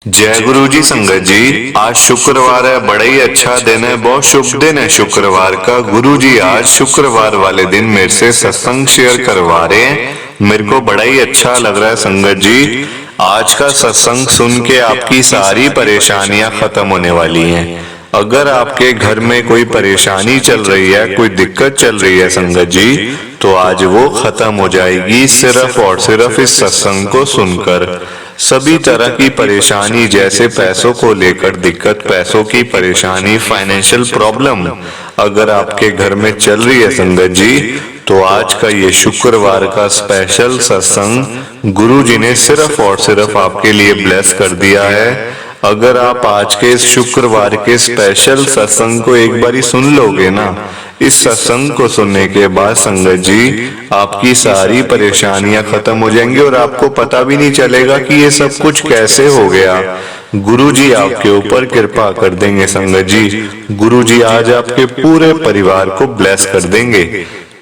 जय गुरु जी। संगत जी, आज शुक्रवार है, बड़ा ही अच्छा दिन है, बहुत शुभ दिन है शुक्रवार का। गुरु जी आज शुक्रवार वाले दिन मेरे से सत्संग शेयर करवा रहे हैं। मेरे को बड़ा ही अच्छा लग रहा है संगत जी। आज का सत्संग सुन के आपकी सारी परेशानियां खत्म होने वाली हैं। अगर आपके घर में कोई परेशानी चल रही है, कोई दिक्कत चल रही है संगत जी, तो आज वो खत्म हो जाएगी सिर्फ और सिर्फ इस सत्संग को सुनकर। सभी तरह की परेशानी, जैसे पैसों को लेकर दिक्कत, पैसों की परेशानी, फाइनेंशियल प्रॉब्लम अगर आपके घर में चल रही है संगत जी, तो आज का ये शुक्रवार का स्पेशल सत्संग गुरु जी ने सिर्फ और सिर्फ आपके लिए ब्लेस कर दिया है। अगर आप आज के इस शुक्रवार के स्पेशल सत्संग को एक बारी सुन लोगे ना, इस सत्संग को सुनने के बाद संगत जी आपकी सारी परेशानियां खत्म हो जाएंगी और आपको पता भी नहीं चलेगा कि ये सब कुछ कैसे हो गया। गुरु जी आपके ऊपर कृपा कर देंगे संगत जी। गुरु जी आज आपके पूरे परिवार को ब्लेस कर देंगे।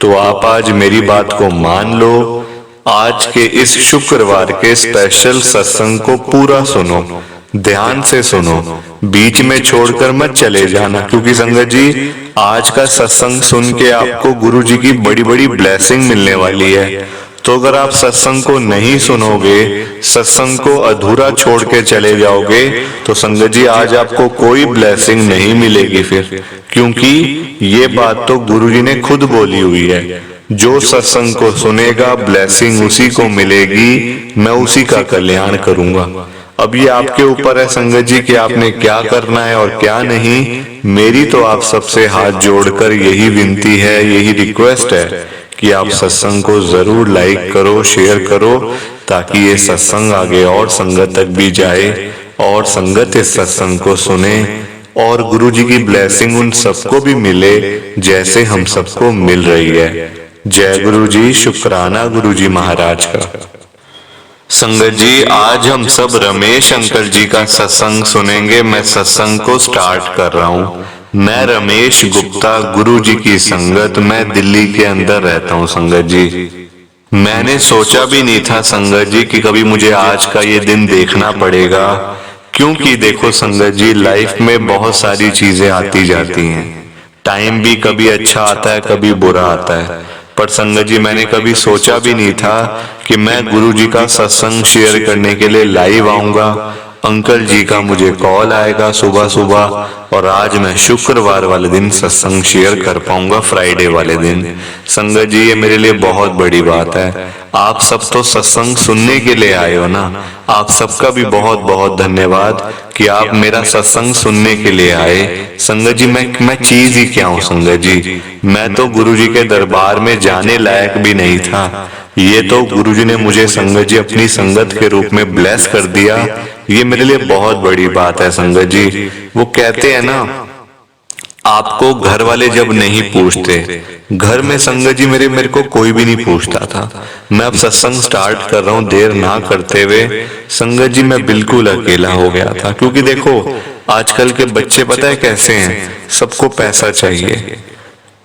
तो आप आज मेरी बात को मान लो, आज के इस शुक्रवार के स्पेशल सत्संग को पूरा सुनो, ध्यान से सुनो, बीच में छोड़कर मत चले जाना, क्योंकि संगत जी आज का सत्संग सुन के आपको गुरु जी की बड़ी बड़ी ब्लेसिंग मिलने वाली है। तो अगर आप सत्संग को नहीं सुनोगे, सत्संग को अधूरा छोड़ के चले जाओगे, तो संगत जी आज आपको कोई ब्लेसिंग नहीं मिलेगी फिर, क्योंकि ये बात तो गुरु जी ने खुद बोली हुई है, जो सत्संग को सुनेगा ब्लेसिंग उसी को मिलेगी, मैं उसी का कल्याण करूंगा। अब ये आपके ऊपर है संगत जी कि आपने क्या करना है और क्या नहीं। मेरी तो आप सबसे हाथ जोड़कर यही विनती है, यही रिक्वेस्ट है कि आप सत्संग को जरूर लाइक करो, शेयर करो, ताकि ये सत्संग आगे और संगत तक भी जाए और संगत इस सत्संग को सुने और गुरु जी की ब्लेसिंग उन सबको भी मिले जैसे हम सबको मिल रही है। जय गुरु जी। शुक्राना गुरु जी महाराज का। संगत जी आज हम सब रमेश अंकल जी का सत्संग सुनेंगे। मैं सत्संग को स्टार्ट कर रहा हूँ। मैं रमेश गुप्ता, गुरु जी की संगत, मैं दिल्ली के अंदर रहता हूँ संगत जी। मैंने सोचा भी नहीं था संगत जी कि कभी मुझे आज का ये दिन देखना पड़ेगा, क्योंकि देखो संगत जी लाइफ में बहुत सारी चीजें आती जाती हैं। टाइम भी कभी अच्छा आता है, कभी बुरा आता है, पर संगत जी मैंने कभी सोचा भी नहीं था कि मैं गुरु जी का सत्संग शेयर करने के लिए लाइव आऊंगा। अंकल जी का मुझे कॉल आएगा सुबह सुबह, और आज मैं शुक्रवार वाले दिन सत्संग शेयर कर पाऊंगा, फ्राइडे वाले दिन। संगत जी ये मेरे लिए बहुत बड़ी बात है। आप सब तो सत्संग सुनने के लिए आए हो ना, आप सबका भी बहुत बहुत धन्यवाद कि आप मेरा सत्संग सुनने के लिए आए। संगत जी मैं चीज ही क्या हूँ संगत जी, मैं तो गुरु जी के दरबार में जाने लायक भी नहीं था। ये तो गुरु जी ने मुझे संगत जी अपनी संगत के रूप में ब्लेस कर दिया। ये मेरे लिए बहुत बड़ी बात है संगत जी। वो कहते हैं ना, आपको घर वाले जब नहीं पूछते, घर में संगत जी मेरे को कोई भी नहीं पूछता था। मैं अब सत्संग स्टार्ट कर रहा हूँ देर ना करते हुए। संगत जी मैं बिल्कुल अकेला हो गया था, क्योंकि देखो आजकल के बच्चे पता है कैसे हैं, सबको पैसा चाहिए,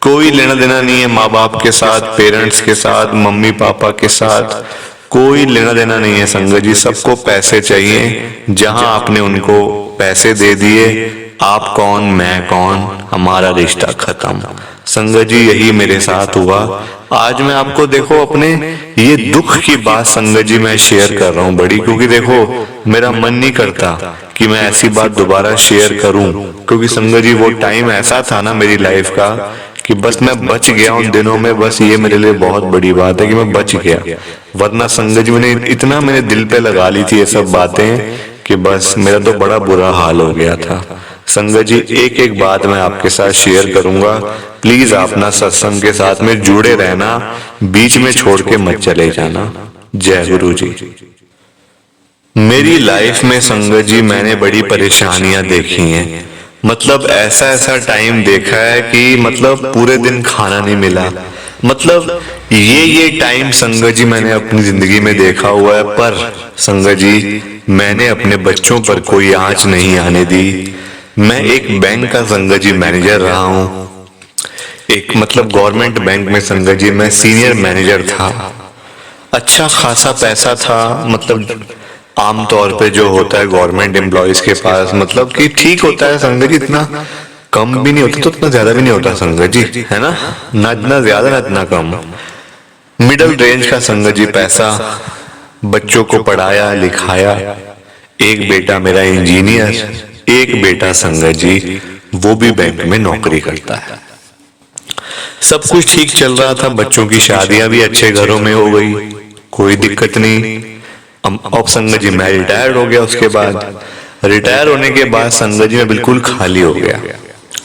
कोई लेना देना नहीं है माँ बाप के साथ, पेरेंट्स के साथ, मम्मी पापा के साथ कोई लेना देना नहीं है संगत जी। सबको पैसे चाहिए। जहां आपने उनको पैसे दे दिए, आप कौन मैं कौन, हमारा रिश्ता खत्म। संगत जी यही मेरे साथ हुआ। आज मैं आपको देखो अपने ये दुख की बात संगत जी मैं शेयर कर रहा हूँ बड़ी, क्योंकि देखो मेरा मन नहीं करता कि मैं ऐसी बात दोबारा शेयर करूं, क्योंकि संगत जी वो टाइम ऐसा था ना मेरी लाइफ का कि बस मैं बच गया उन दिनों में। बस ये मेरे लिए बहुत बड़ी बात है कि मैं बच गया, वरना संगत जी मैंने दिल पे लगा ली थी ये सब बातें कि बस मेरा तो बड़ा बुरा हाल हो गया था। संगत जी एक एक बात मैं आपके साथ शेयर करूंगा, प्लीज आप ना सत्संग के साथ में जुड़े रहना, बीच में छोड़ के मत चले जाना। जय गुरु जी। मेरी लाइफ में संगत जी मैंने बड़ी परेशानियां देखी हैं। मतलब ऐसा ऐसा टाइम देखा है कि मतलब पूरे दिन खाना नहीं मिला। मतलब ये टाइम संगत जी मैंने अपनी जिंदगी में देखा हुआ है, पर संगत जी मैंने अपने बच्चों पर कोई आंच नहीं आने दी। मैं एक बैंक का संगत जी मैनेजर रहा हूँ, एक मतलब गवर्नमेंट बैंक में संगत जी मैं सीनियर मैनेजर था। अच्छा खासा पैसा था, मतलब आमतौर पे जो होता है गवर्नमेंट एम्प्लॉयज के पास, मतलब कि ठीक होता है संगत जी, इतना कम भी नहीं होता तो इतना ज्यादा भी नहीं होता संगत जी, है ना, ना इतना ज्यादा ना इतना कम, मिडिल रेंज का संगत जी पैसा। बच्चों को पढ़ाया लिखाया, एक बेटा मेरा इंजीनियर, एक बेटा संगत जी वो भी बैंक में नौकरी करता है। सब कुछ ठीक चल रहा था, बच्चों की शादियां भी अच्छे घरों में हो गई, कोई दिक्कत नहीं। अब संगत जी मैं रिटायर्ड हो गया। उसके बाद रिटायर होने के बाद संगत जी मैं बिल्कुल खाली हो गया।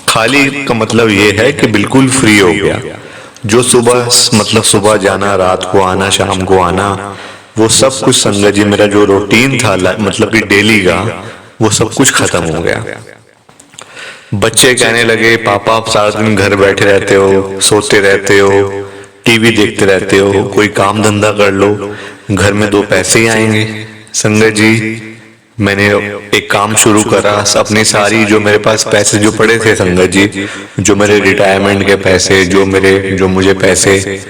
खाली का मतलब ये है कि बिल्कुल फ्री हो गया। जो सुबह मतलब सुबह जाना, रात को आना, शाम को आना, वो सब कुछ संगत जी मेरा जो रूटीन था मतलब कि डेली का, वो सब कुछ खत्म हो गया। बच्चे कहने लगे पापा आप सारा दिन घर बैठे रहते हो, सोते रहते हो, टीवी देखते रहते हो, कोई काम धंधा कर लो, घर में दो पैसे ही आएंगे। संगत जी मैंने एक काम शुरू करा, अपनी सारी जो मेरे पास पैसे जो पड़े थे संगत जी, जो मेरे रिटायरमेंट के पैसे, जो मुझे पैसे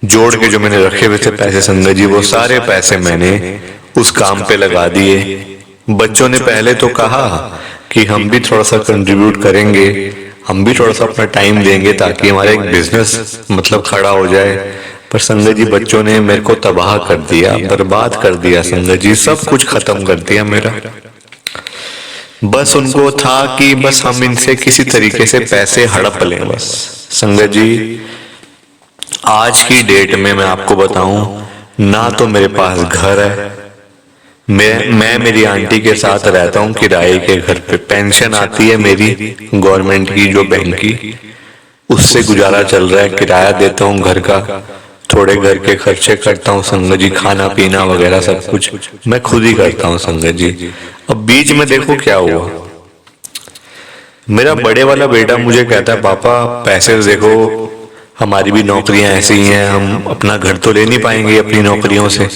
जोड़ के जो मैंने रखे हुए थे पैसे संगत जी, वो सारे पैसे मैंने उस काम पे लगा दिए। बच्चों ने पहले तो कहा कि हम भी थोड़ा सा कंट्रीब्यूट करेंगे, हम भी थोड़ा सा अपना टाइम देंगे ताकि हमारा एक बिजनेस मतलब खड़ा हो जाए, पर संगत जी बच्चों ने मेरे को तबाह कर दिया, बर्बाद कर दिया संगत जी, सब कुछ खत्म कर दिया मेरा। बस उनको था कि बस हम इनसे किसी तरीके से पैसे हड़प लें बस। संगत जी आज की डेट में मैं आपको बताऊं, ना तो मेरे पास घर है, मैं मेरी आंटी के साथ रहता हूँ किराए के घर पे, पेंशन आती है मेरी गवर्नमेंट की जो बैंक की, उससे गुजारा चल रहा है, किराया देता हूँ घर का, थोड़े घर के खर्चे करता हूँ संगत जी, खाना पीना वगैरह सब कुछ मैं खुद ही करता हूँ संगत जी। अब बीच में देखो क्या हुआ, मेरा बड़े वाला बेटा मुझे कहता है पापा पैसे देखो हमारी भी नौकरियां ऐसी ही हैं, हम अपना घर तो ले नहीं पाएंगे अपनी नौकरियों से,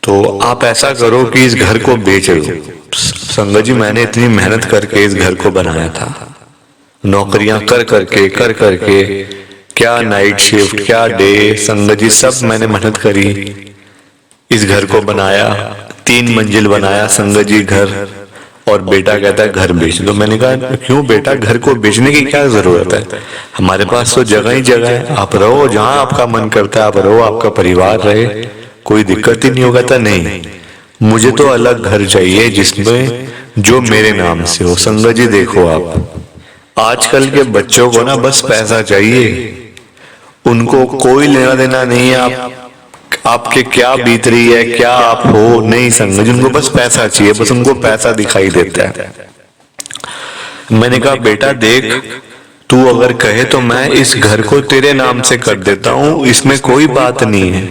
तो आप ऐसा करो कि इस घर को बेच दो। संगत जी मैंने इतनी मेहनत करके इस घर को बनाया था, नौकरियां कर करके क्या नाइट शिफ्ट, क्या डे, संगत जी सब मैंने मेहनत करी, इस घर को बनाया, 3 मंजिल बनाया संगत जी घर, और बेटा कहता है घर बेच दो। मैंने कहा क्यों बेटा, घर को बेचने की क्या जरूरत है, हमारे पास तो जगह ही जगह है, आप रहो जहां आपका मन करता है, आप रहो, आपका परिवार रहे, कोई दिक्कत ही नहीं होगा। था नहीं, मुझे तो अलग घर चाहिए जिसमें जो मेरे नाम से हो। संगत जी देखो आप आजकल के बच्चों को ना बस पैसा चाहिए, उनको कोई लेना देना नहीं है आपके क्या बीत रही है, क्या आप हो, नहीं संगत जी उनको बस पैसा चाहिए, बस उनको पैसा दिखाई देता है। मैंने कहा बेटा देख, तू अगर कहे तो मैं इस घर को तेरे नाम से कर देता हूं, इसमें कोई बात नहीं है,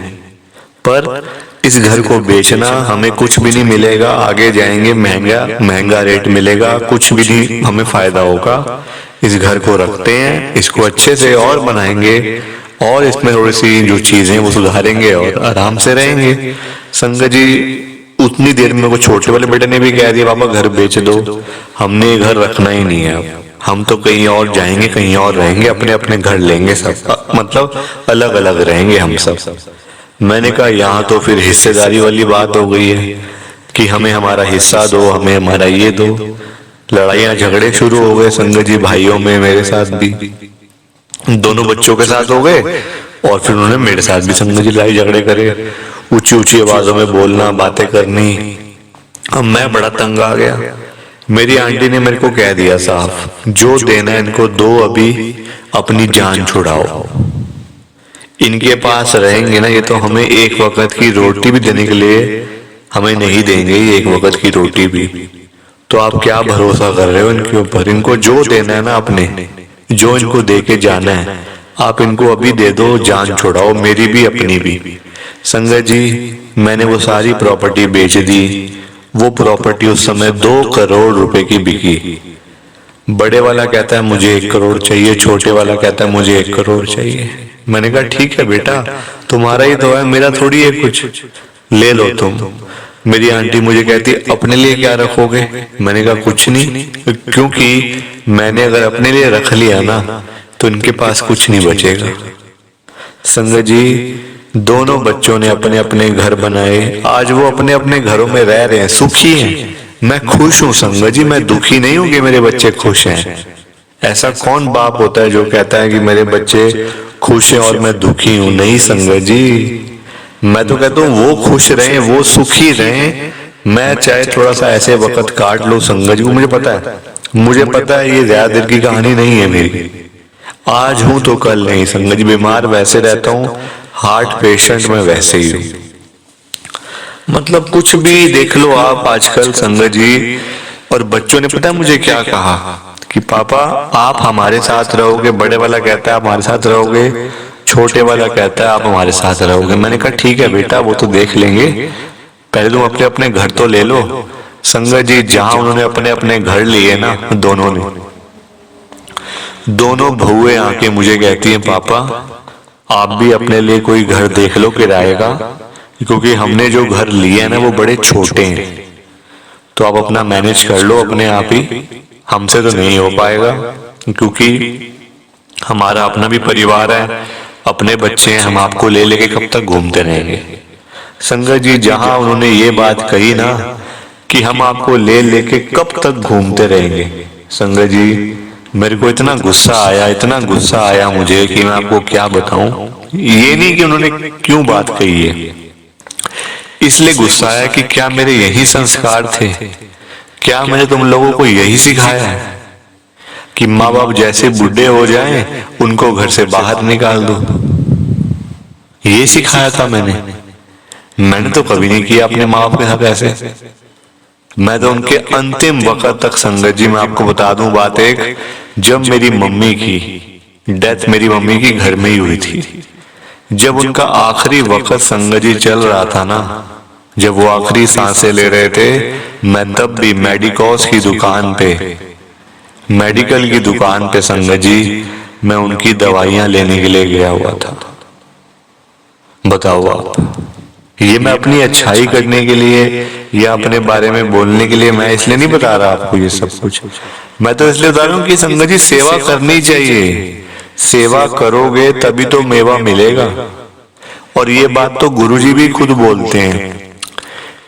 पर इस घर को बेचना, हमें कुछ भी नहीं मिलेगा, आगे जाएंगे महंगा रेट मिलेगा, कुछ भी नहीं हमें फायदा होगा। इस घर को रखते हैं, इसको अच्छे से और बनाएंगे, और इसमें थोड़ी सी जो चीजें वो सुधारेंगे और आराम से रहेंगे। संगत जी उतनी देर में वो छोटे वाले बेटे ने भी कह दिया पापा घर बेच दो, हमने ये घर रखना ही नहीं है, हम तो कहीं और जाएंगे, कहीं और रहेंगे, अपने अपने घर लेंगे, सब मतलब अलग अलग रहेंगे हम सब। मैंने कहा यहाँ तो फिर हिस्सेदारी वाली बात हो गई है कि हमें हमारा हिस्सा दो, हमें हमारा ये दो। लड़ाइयां झगड़े शुरू हो गए संगत जी भाइयों में, मेरे साथ भी, दोनों बच्चों के साथ हो गए, और फिर उन्होंने मेरे साथ भी संगत जी लड़ाई झगड़े करे, ऊंची ऊंची आवाजों में बोलना, बातें करनी। अब मैं बड़ा तंग आ गया। मेरी आंटी ने मेरे को कह दिया साहब, जो देना है इनको दो, अभी अपनी जान छुड़ाओ, इनके पास रहेंगे ना ये तो हमें एक वक्त की रोटी भी देने के लिए हमें नहीं देंगे, एक वक्त की रोटी भी, तो आप क्या भरोसा कर रहे हो इनके ऊपर, इनको जो देना है ना, अपने जो इनको दे के जाना है आप इनको अभी दे दो, जान छुड़ाओ, मेरी भी अपनी भी। संगत जी मैंने वो सारी प्रॉपर्टी बेच दी, वो प्रॉपर्टी उस समय 2 करोड़ रुपए की बिकी। बड़े वाला कहता है मुझे 1 करोड़ चाहिए, छोटे वाला कहता है मुझे 1 करोड़ चाहिए। मैंने कहा ठीक है बेटा, तुम्हारा ही तो है, मेरा थोड़ी है कुछ, ले लो तुम। मेरी आंटी मुझे कहती अपने लिए क्या रखोगे, मैंने कहा कुछ नहीं, क्योंकि मैंने अगर अपने लिए रख लिया ना तो इनके पास कुछ नहीं बचेगा। संगत जी दोनों बच्चों ने अपने अपने घर बनाए, आज वो अपने अपने घरों में रह रहे हैं, सुखी हैं। मैं खुश हूं संगत जी, मैं दुखी नहीं हूं कि मेरे बच्चे खुश हैं। ऐसा कौन बाप होता है जो कहता है कि मेरे बच्चे खुश हैं और मैं दुखी हूं? नहीं संगत जी, मैं तो कहता हूं वो खुश रहें, वो सुखी रहें। मैं चाहे थोड़ा सा ऐसे वक्त काट लो संगत जी, मुझे पता है ये ज्यादा देर की कहानी नहीं है मेरी। आज हूं तो कल नहीं संगत जी, बीमार वैसे रहता हूं, हार्ट पेशेंट में वैसे ही हूं। मतलब कुछ भी देख लो आप आजकल संगत जी। और बच्चों ने पता है मुझे क्या कहा कि पापा आप हमारे साथ रहोगे, बड़े वाला कहता है आप हमारे साथ रहोगे, छोटे वाला कहता है आप हमारे साथ रहोगे। मैंने कहा ठीक है बेटा, वो तो देख लेंगे, पहले तुम अपने अपने घर तो ले लो। संगत जी जहां उन्होंने अपने अपने घर लिए ना, दोनों बहुएं आके मुझे कहती हैं पापा आप भी अपने लिए कोई घर देख लो किराए का, क्योंकि हमने जो घर लिए हैं ना वो बड़े छोटे हैं, तो आप अपना मैनेज कर लो अपने आप ही, हमसे तो नहीं हो पाएगा, क्योंकि हमारा अपना भी परिवार है, अपने बच्चे हैं, हम आपको ले लेके कब तक घूमते रहेंगे। संगत जी जहां उन्होंने ये बात कही ना कि हम आपको ले लेके कब तक घूमते रहेंगे, संगत जी मेरे को इतना गुस्सा आया मुझे कि मैं आपको क्या बताऊं। ये नहीं कि उन्होंने क्यों बात कही है, इसलिए गुस्सा आया कि क्या मेरे यही संस्कार थे, क्या मैंने तुम लोगों को यही सिखाया है कि माँ बाप जैसे बूढ़े हो जाएं उनको घर से बाहर निकाल दो? ये सिखाया था मैंने तो कभी नहीं किया अपने माँ बाप के साथ ऐसे। मैं तो उनके अंतिम वक्त तक संगत जी मैं आपको बता दूं बात एक, जब मेरी मम्मी की डेथ मेरी मम्मी की घर में ही हुई थी, जब उनका आखिरी वक्त संगत जी चल रहा था ना, जब वो आखिरी सांसें ले रहे थे, मैं तब भी मेडिकोस की दुकान पे, मेडिकल की दुकान पे संगत जी मैं उनकी दवाइयां लेने के लिए गया हुआ था। बताओ आप, ये मैं अपनी अच्छाई करने के लिए या अपने बारे में बोलने के लिए मैं इसलिए नहीं बता रहा आपको ये सब कुछ, मैं तो इसलिए बता रहा हूँ कि संगत जी सेवा करनी चाहिए, सेवा करोगे तभी तो मेवा मिलेगा। और ये बात तो गुरुजी भी खुद बोलते हैं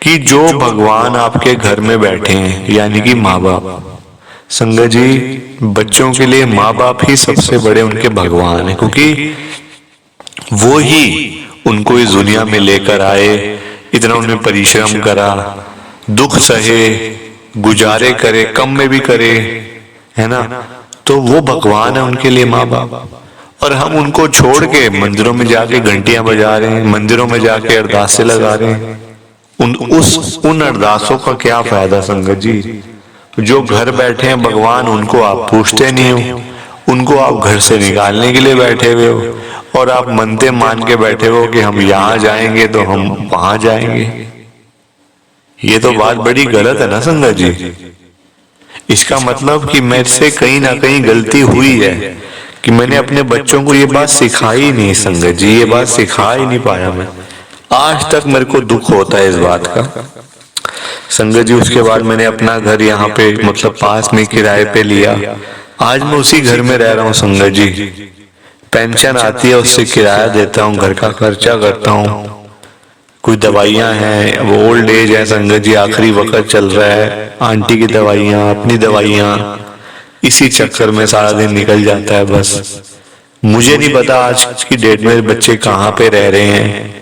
कि जो भगवान आपके घर में बैठे हैं यानी कि माँ बाप, संगत जी बच्चों के लिए माँ बाप ही सबसे बड़े उनके भगवान है, क्योंकि वो ही उनको इस दुनिया में लेकर आए, इतना उन्होंने परिश्रम करा, दुख सहे, गुजारे करे, कम में भी करे, है ना, तो वो भगवान है उनके लिए माँ बाप। और हम उनको छोड़ के मंदिरों में जाके घंटियां बजा रहे हैं, मंदिरों में जाके अरदासें लगा रहे हैं, उन अरदासों का क्या फायदा संगत जी? जो घर बैठे हैं भगवान उनको आप पूछते नहीं हो, उनको आप घर से निकालने के लिए बैठे हुए हो, और आप मनते मान के बैठे हो कि हम यहाँ जाएंगे तो हम वहां जाएंगे। ये तो बात बड़ी गलत है ना संगत जी। इसका मतलब कि मेरे से कहीं ना कहीं गलती हुई है कि मैंने अपने बच्चों को ये बात सिखाई नहीं संगत जी, ये बात सिखा ही नहीं पाया मैं। आज तक मेरे को दुख होता है इस बात का संगत जी। उसके बाद मैंने अपना घर यहाँ पे मतलब पास में किराए पे लिया, आज मैं उसी घर में रह रहा हूँ संगत जी। पेंशन आती है उससे किराया देता हूँ, घर का खर्चा करता हूँ, कोई दवाइयाँ हैं, वो ओल्ड एज है संगत जी, आखिरी वक्त चल रहा है, आंटी की दवाइयाँ, अपनी दवाइयाँ, इसी चक्कर में सारा दिन निकल जाता है। बस मुझे नहीं पता आज की डेट में बच्चे कहाँ पे रह रहे हैं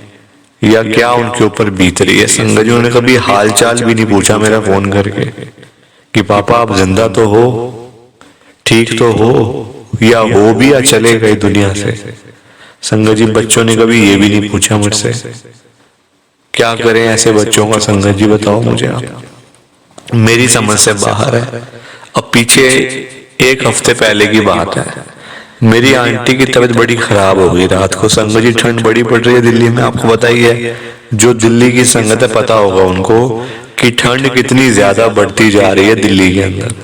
या क्या उनके ऊपर बीत रही है संगत जी। उन्होंने कभी हाल चाल भी नहीं पूछा मेरा फोन करके कि पापा आप जिंदा तो हो, ठीक तो हो, या हो भी या चले गए दुनिया से। संगत जी बच्चों ने कभी ये भी नहीं पूछा मुझसे। क्या करें ऐसे बच्चों का संगत जी, बताओ मुझे आप। मेरी समझ से बाहर है। अब पीछे एक हफ्ते पहले की बात है, मेरी आंटी की तबीयत बड़ी खराब हो गई रात को संगत जी। ठंड बड़ी पड़ रही है दिल्ली में, आपको बताइए, जो दिल्ली की संगत है पता होगा उनको कि ठंड कितनी ज्यादा बढ़ती जा रही है दिल्ली के अंदर।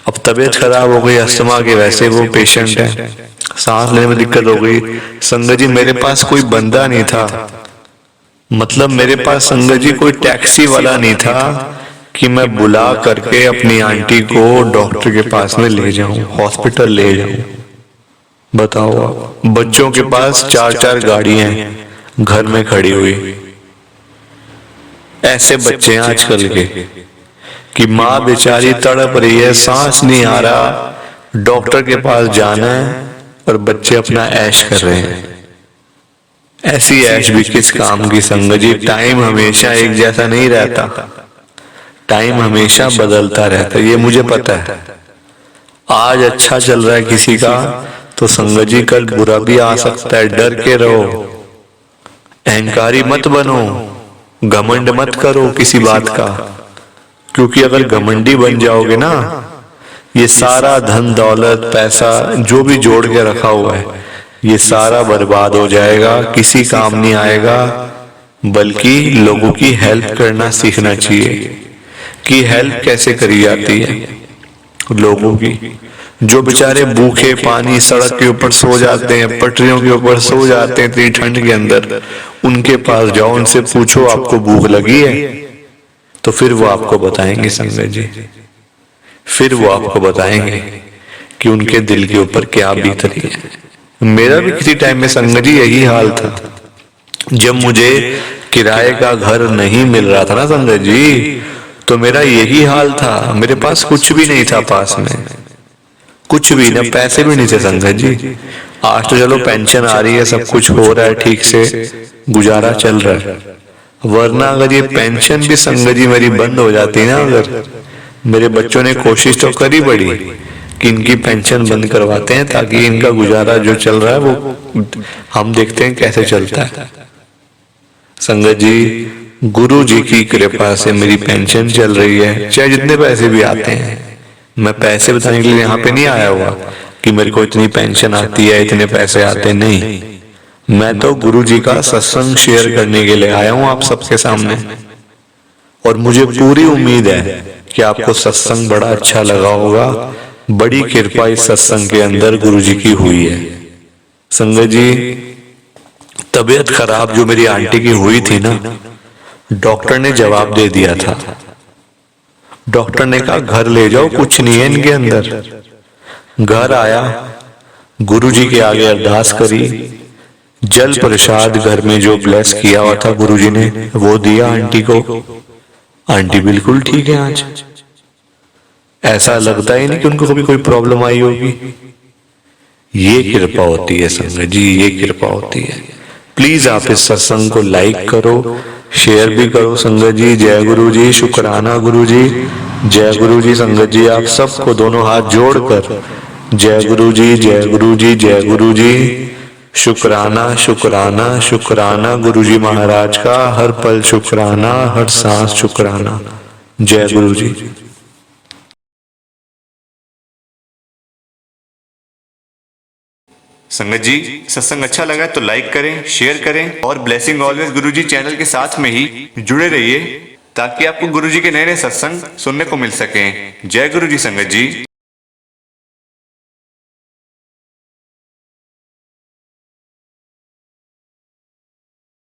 अब तबीयत खराब हो गई, अस्थमा के वैसे वो पेशेंट है, सांस लेने में दिक्कत हो गई संगत जी। मेरे पास कोई बंदा नहीं था, मतलब मेरे पास संगत जी कोई टैक्सी वाला नहीं था कि मैं बुला करके अपनी आंटी को डॉक्टर के पास में ले जाऊं, हॉस्पिटल ले जाऊं। बताओ आप, बच्चों के पास 4-4 गाड़ियां हैं घर में खड़ी हुई। ऐसे बच्चे हैं आजकल के कि माँ बेचारी तड़प रही है, सांस नहीं आ रहा, डॉक्टर के पास जाना है, और बच्चे अपना ऐश कर रहे हैं। ऐसी ऐश भी किस काम की संगत जी। टाइम हमेशा एक जैसा नहीं रहता, टाइम हमेशा बदलता रहता है, ये मुझे पता है। आज अच्छा चल रहा है किसी का तो संगत जी कल बुरा भी आ सकता है। डर के रहो, अहंकारी मत बनो, घमंड मत करो किसी बात का, क्योंकि अगर घमंडी बन जाओगे ना, ये सारा धन दौलत पैसा जो भी जोड़ के रखा हुआ है ये सारा बर्बाद हो जाएगा, किसी काम नहीं आएगा। बल्कि लोगों की हेल्प करना सीखना चाहिए कि हेल्प कैसे करी जाती है लोगों की। जो बेचारे भूखे पानी सड़क के ऊपर सो जाते हैं, पटरियों के ऊपर सो जाते हैं इतनी ठंड के अंदर, उनके पास जाओ, उनसे पूछो आपको भूख लगी है, तो फिर वो आपको बताएंगे संगत जी, फिर वो आपको बताएंगे कि उनके दिल के ऊपर क्या बीत रही है। मेरा भी किसी टाइम में संगत जी यही हाल था, जब मुझे किराए का घर नहीं मिल रहा था ना संगत जी, तो मेरा यही हाल था। मेरे पास कुछ भी नहीं था, पास में कुछ भी ना, पैसे भी नहीं थे संगत जी। आज तो चलो पेंशन आ रही है, सब कुछ हो रहा है, ठीक से गुजारा चल रहा है, वरना अगर ये पेंशन भी संगत जी मेरी बंद हो जाती ना, अगर मेरे बच्चों ने कोशिश तो करी बड़ी कि इनकी पेंशन बंद करवाते हैं ताकि इनका गुजारा जो चल रहा है वो हम देखते हैं कैसे चलता है। संगत जी गुरु जी की कृपा से मेरी पेंशन चल रही है, चाहे जितने पैसे भी आते हैं। मैं पैसे बताने के लिए यहाँ पे नहीं आया हुआ कि मेरे को इतनी पेंशन आती है, इतने पैसे आते, नहीं। मैं तो गुरु जी का सत्संग शेयर करने के लिए आया हूँ आप सबके सामने, और मुझे पूरी उम्मीद है कि आपको सत्संग बड़ा अच्छा लगा होगा। बड़ी कृपा इस सत्संग के अंदर गुरु जी की हुई है। संगत जी तबीयत खराब जो मेरी आंटी की हुई थी ना, डॉक्टर ने जवाब दे दिया था। डॉक्टर ने कहा घर ले जाओ, कुछ नहीं है इनके अंदर। घर आया, गुरु जी के आगे अरदास करी, जल प्रसाद घर में जो ब्लेस किया हुआ था गुरु जी ने वो दिया आंटी को। आंटी बिल्कुल ठीक है आज, ऐसा लगता ही नहीं कि उनको कभी कोई प्रॉब्लम आई होगी। ये कृपा होती है संगत जी, ये कृपा होती है। प्लीज आप इस सत्संग को लाइक करो, शेयर भी करो संगत जी। जय गुरु जी, शुक्राना गुरु जी, जय गुरु जी। संगत जी आप सबको दोनों हाथ जोड़कर जय गुरु जी, जय गुरु जी, जय गुरु जी। शुक्राना शुक्राना शुक्राना गुरु जी महाराज का, हर पल शुक्राना, हर सांस शुक्राना। जय गुरु जी। संगत जी सत्संग अच्छा लगा तो लाइक करें, शेयर करें, और ब्लेसिंग ऑलवेज गुरुजी चैनल के साथ में ही जुड़े रहिए ताकि आपको गुरुजी के नए नए सत्संग सुनने को मिल सकें। जय गुरु जी संगत जी।